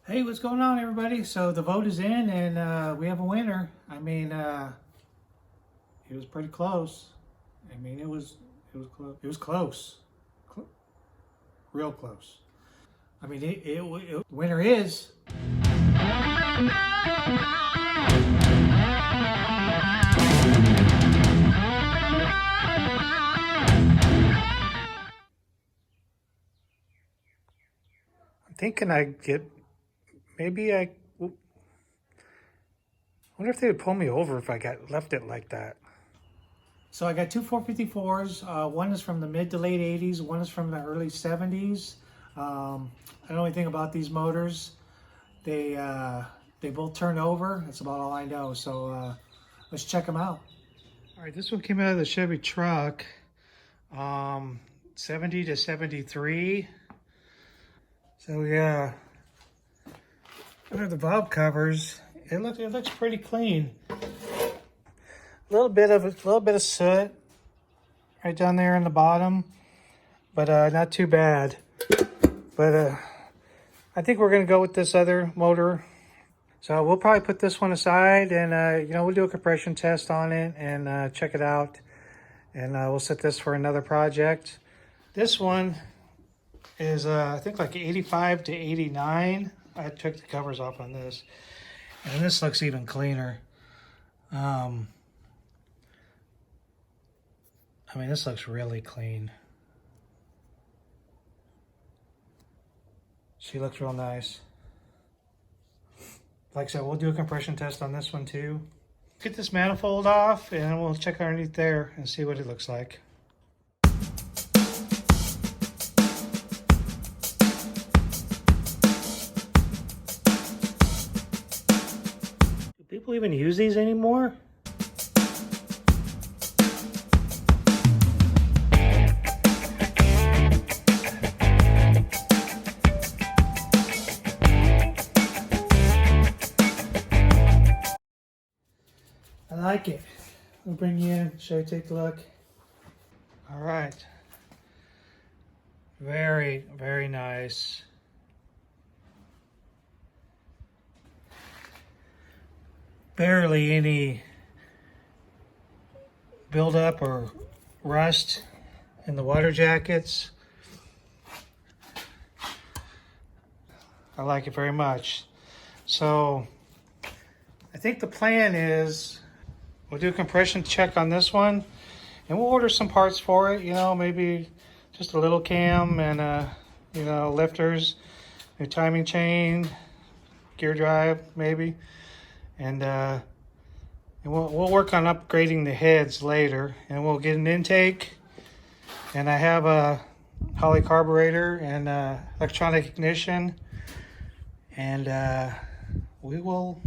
Hey, what's going on, everybody? So the vote is in, and we have a winner. I mean, it was pretty close. I mean, it was close. It was close, real close. I mean, winner is. I'm thinking maybe I wonder if they would pull me over if I left it like that. So I got two 454s. One is from the mid to late 80s. One is from the early 70s. I don't know anything about these motors. They both turn over. That's about all I know. So let's check them out. All right, this one came out of the Chevy truck, 70 to 73. So yeah, under the valve covers, it looks pretty clean. A little bit of soot right down there in the bottom, but not too bad. But I think we're gonna go with this other motor. So we'll probably put this one aside, and we'll do a compression test on it and check it out, and we'll set this for another project. This one is I think like 85 to 89. I took the covers off on this, and this looks even cleaner. I mean, this looks really clean. She looks real nice. Like I said, we'll do a compression test on this one too. Get this manifold off, and we'll check underneath there and see what it looks like. Do people even use these anymore? I like it. We'll bring you in, show you, take a look. All right. Very, very nice. Barely any buildup or rust in the water jackets. I like it very much. So I think the plan is we'll do a compression check on this one, and we'll order some parts for it, maybe just a little cam and, lifters, a timing chain, gear drive, maybe. And we'll work on upgrading the heads later, and we'll get an intake. And I have a Holley carburetor and electronic ignition, and we will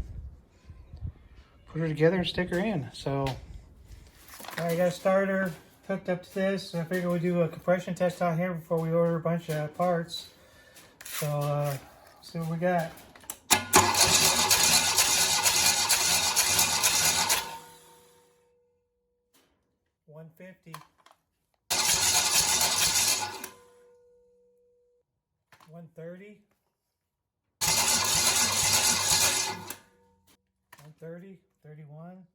put her together and stick her in. So I got a starter hooked up to this. So I figured we'd do a compression test on here before we order a bunch of parts. So see what we got. $150. $130. 130, 31,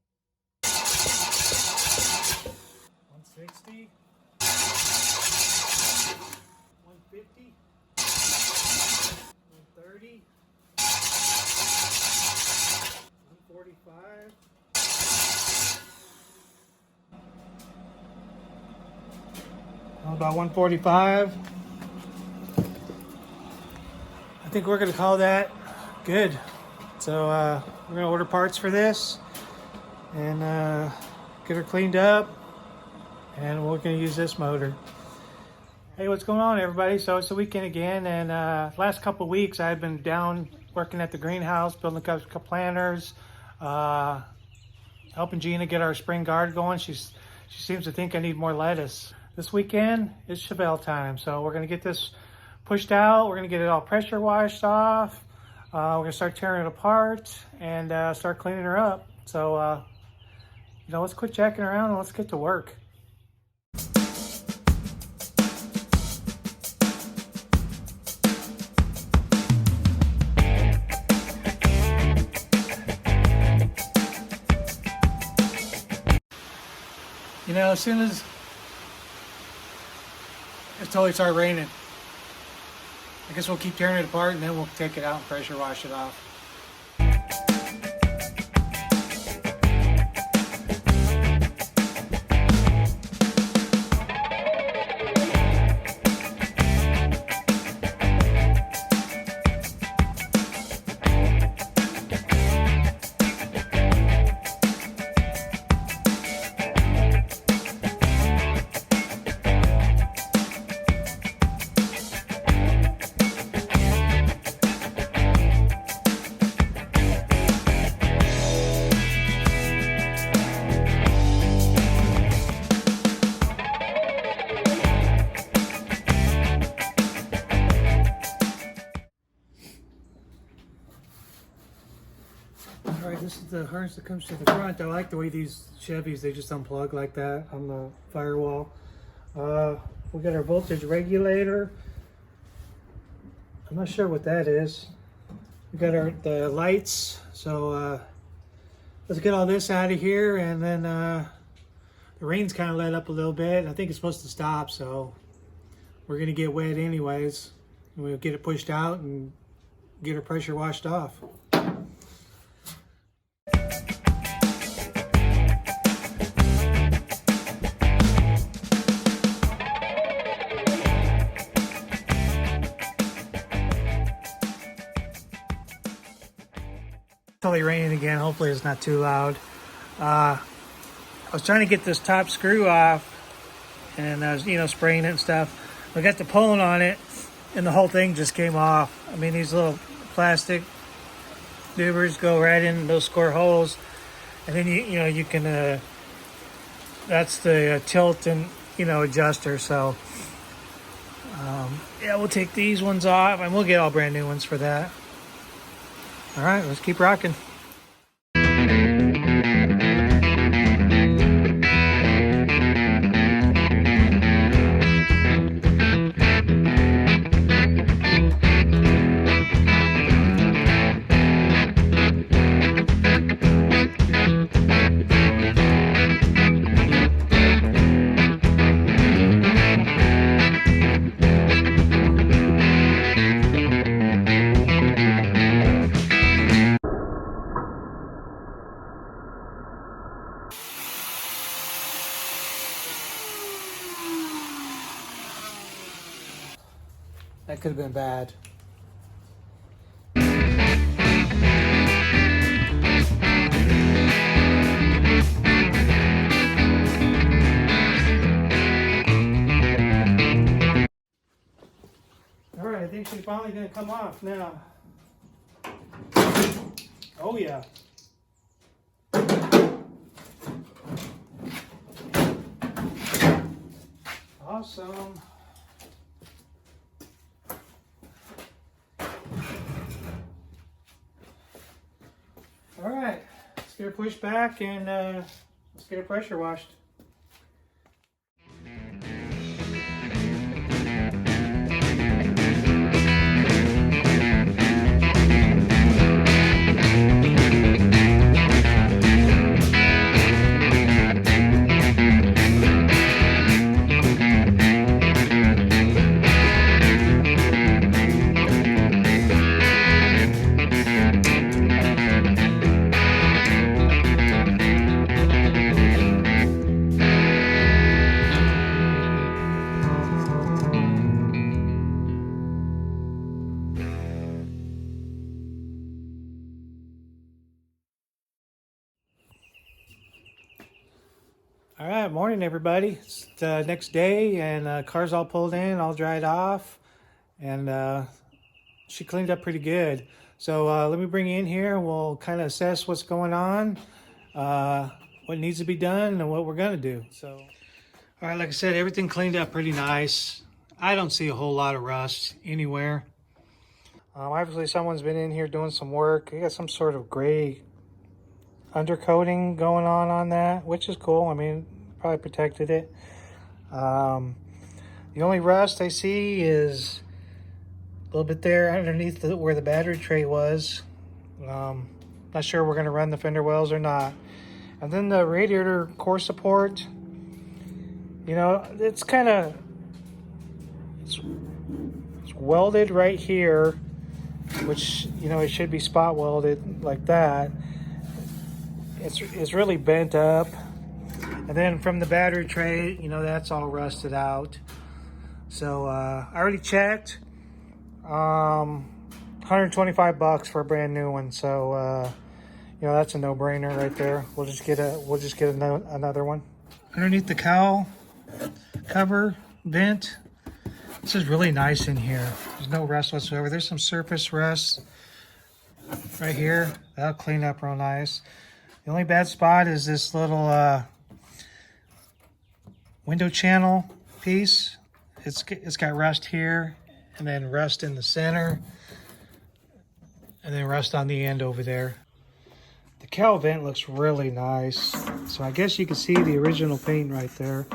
160, 150, 130, 145. About 145. I think we're gonna call that good. So we're gonna order parts for this and get her cleaned up, and we're gonna use this motor. Hey, what's going on, everybody? So it's the weekend again, and last couple of weeks I've been down working at the greenhouse, building a couple planters, helping Gina get our spring garden going. She seems to think I need more lettuce. This weekend is Chevelle time, so we're gonna get this pushed out. We're gonna get it all pressure washed off. We're gonna start tearing it apart and start cleaning her up. So, let's quit jacking around and let's get to work. know, as soon as it totally started raining, I guess we'll keep tearing it apart and then we'll take it out and pressure wash it off. Alright, this is the harness that comes to the front. I like the way these Chevys, they just unplug like that on the firewall. We got our voltage regulator. I'm not sure what that is. We got the lights. So let's get all this out of here, and then the rain's kind of let up a little bit. I think it's supposed to stop, so we're gonna get wet anyways. We'll get it pushed out and get our pressure washed off. Totally raining again. Hopefully it's not too loud. I was trying to get this top screw off, and I was, spraying it and stuff. I got the pulling on it, and the whole thing just came off. I mean, these little plastic dubers go right in those square holes, and then you can. That's the tilt and adjuster. So yeah, we'll take these ones off, and we'll get all brand new ones for that. All right, let's keep rocking. That could have been bad. All right, I think she's finally gonna come off now. Oh yeah. Awesome. All right, let's get her pushed back and let's get her pressure washed. All right, morning everybody. It's the next day, and car's all pulled in, all dried off, and she cleaned up pretty good. So let me bring you in here and we'll kind of assess what's going on, what needs to be done, and what we're gonna do. So, all right, like I said, everything cleaned up pretty nice. I don't see a whole lot of rust anywhere. Obviously someone's been in here doing some work. You got some sort of gray undercoating going on that, which is cool. I mean, probably protected it. The only rust I see is a little bit there underneath where the battery tray was. Not sure we're going to run the fender wells or not. And then the radiator core support, You know, it's kind of, it's welded right here, which, you know, it should be spot welded like that. It's really bent up. And then from the battery tray, you know, that's all rusted out. So I already checked. 125 bucks for a brand new one. So you know, that's a no-brainer right there. We'll just get another one. Underneath the cowl cover vent, this is really nice in here. There's no rust whatsoever. There's some surface rust right here. That'll clean up real nice. The only bad spot is this little window channel piece. It's got rust here, and then rust in the center, and then rust on the end over there. The cowl vent looks really nice. So I guess you can see the original paint right there.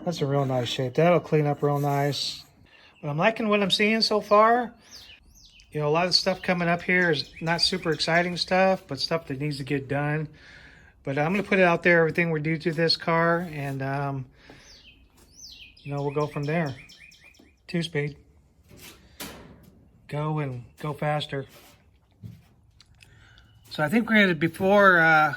That's a real nice shape. That'll clean up real nice. But I'm liking what I'm seeing so far. You know, a lot of stuff coming up here is not super exciting stuff, but stuff that needs to get done. But I'm going to put it out there, everything we're due to this car, and, you know, we'll go from there. 2-speed. Go and go faster. So I think we're going to, before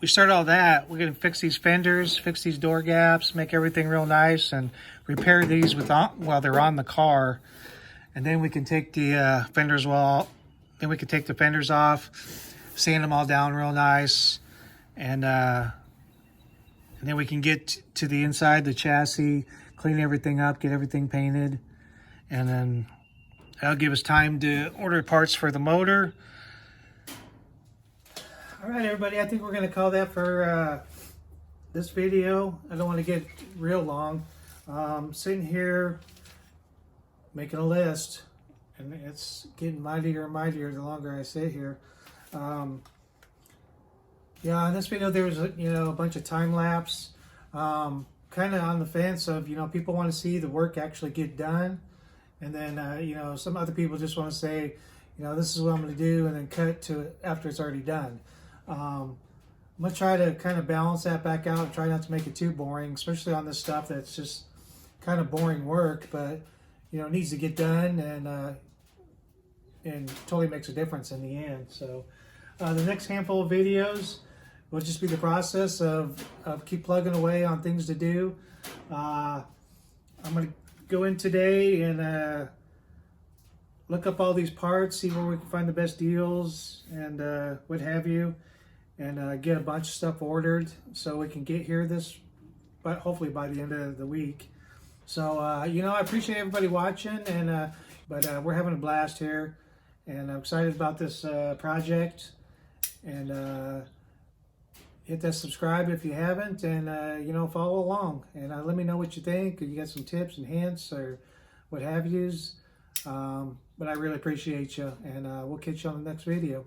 we start all that, we're going to fix these fenders, fix these door gaps, make everything real nice, and repair these while they're on the car. And then we can take the fenders off, sand them all down real nice, and then we can get to the inside, the chassis, clean everything up, get everything painted, and then that'll give us time to order parts for the motor. All right, everybody, I think we're going to call that for this video. I don't want to get real long. Sitting here making a list, and it's getting mightier and mightier the longer I sit here. Yeah, in this video there was a bunch of time lapse. Kind of on the fence of, people want to see the work actually get done, and then some other people just want to say, this is what I'm going to do, and then cut to it after it's already done. I'm going to try to kind of balance that back out and try not to make it too boring, especially on this stuff that's just kind of boring work, but it needs to get done, and totally makes a difference in the end. So the next handful of videos will just be the process of keep plugging away on things to do. I'm going to go in today and look up all these parts, see where we can find the best deals and what have you, and get a bunch of stuff ordered so we can get here but hopefully by the end of the week. So, I appreciate everybody watching, but we're having a blast here, and I'm excited about this project, and hit that subscribe if you haven't, and, follow along, and let me know what you think, or you got some tips and hints, or what have yous, but I really appreciate you, and we'll catch you on the next video.